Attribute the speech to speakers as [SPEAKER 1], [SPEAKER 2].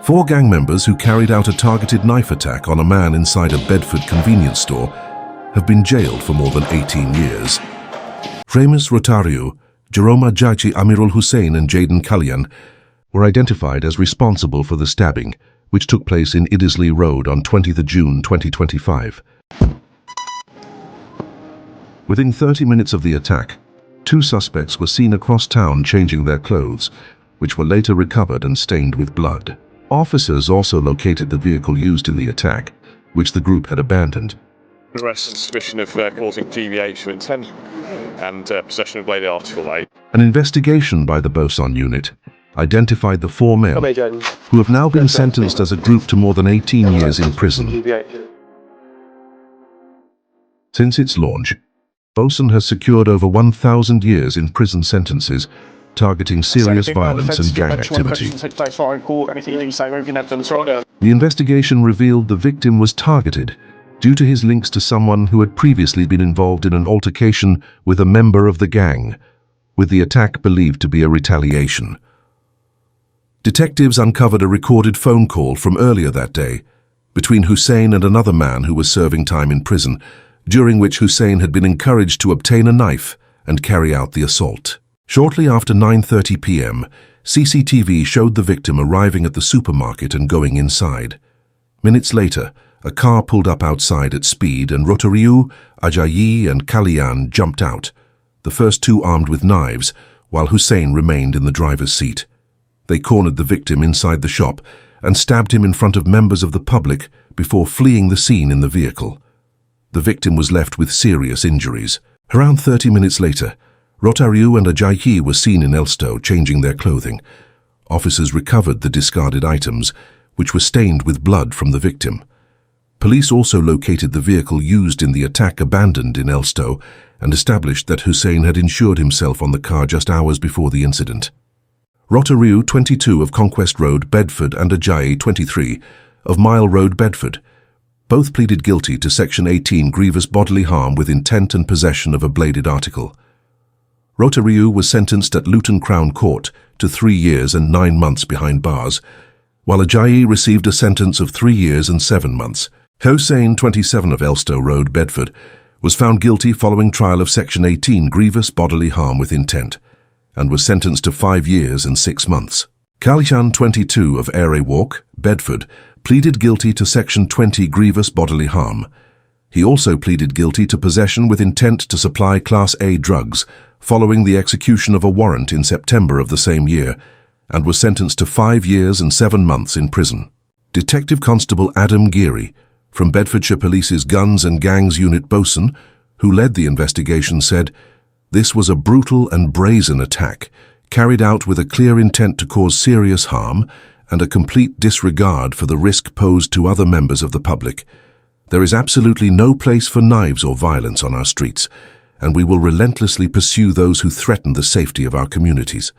[SPEAKER 1] 4 gang members who carried out a targeted knife attack on a man inside a Bedford convenience store have been jailed for more than 18 years. Rotariu, Jerome Ajayii, Amirul Hussain and Jaden Kalyan were identified as responsible for the stabbing, which took place in Elstow Road on 20th June 2025. Within 30 minutes of the attack, 2 suspects were seen across town changing their clothes, which were later recovered and stained with blood. Officers also located the vehicle used in the attack, which the group had abandoned.
[SPEAKER 2] Arrest on suspicion of causing deviation of intent and possession of bladed Article 8.
[SPEAKER 1] An investigation by the Boson unit identified the 4 men, who have now been sentenced as a group to more than 18 years in prison. Since its launch, Boson has secured over 1,000 years in prison sentences, targeting serious violence and gang activity. The investigation revealed the victim was targeted due to his links to someone who had previously been involved in an altercation with a member of the gang, with the attack believed to be a retaliation. Detectives uncovered a recorded phone call from earlier that day between Hussain and another man who was serving time in prison, during which Hussain had been encouraged to obtain a knife and carry out the assault. Shortly after 9:30 p.m., CCTV showed the victim arriving at the supermarket and going inside. Minutes later, a car pulled up outside at speed and Rotariu, Ajayii and Kalyan jumped out, the first 2 armed with knives, while Hussain remained in the driver's seat. They cornered the victim inside the shop and stabbed him in front of members of the public before fleeing the scene in the vehicle. The victim was left with serious injuries. Around 30 minutes later, Rotariu and Ajayii were seen in Elstow changing their clothing. Officers recovered the discarded items, which were stained with blood from the victim. Police also located the vehicle used in the attack abandoned in Elstow and established that Hussain had insured himself on the car just hours before the incident. Rotariu, 22 of Conquest Road, Bedford, and Ajayii, 23 of Mile Road, Bedford, both pleaded guilty to Section 18 grievous bodily harm with intent and possession of a bladed article. Rotariu was sentenced at Luton Crown Court to 3 years and 9 months behind bars, while Ajayii received a sentence of 3 years and 7 months. Hussain, 27 of Elstow Road, Bedford, was found guilty following trial of Section 18 grievous bodily harm with intent, and was sentenced to 5 years and 6 months. Kalyan, 22 of Aire Walk, Bedford, pleaded guilty to Section 20 grievous bodily harm. He also pleaded guilty to possession with intent to supply Class A drugs following the execution of a warrant in September of the same year, and was sentenced to 5 years and 7 months in prison. Detective Constable Adam Geary, from Bedfordshire Police's Guns and Gangs Unit Boson, who led the investigation, said, "This was a brutal and brazen attack, carried out with a clear intent to cause serious harm and a complete disregard for the risk posed to other members of the public. There is absolutely no place for knives or violence on our streets, and we will relentlessly pursue those who threaten the safety of our communities."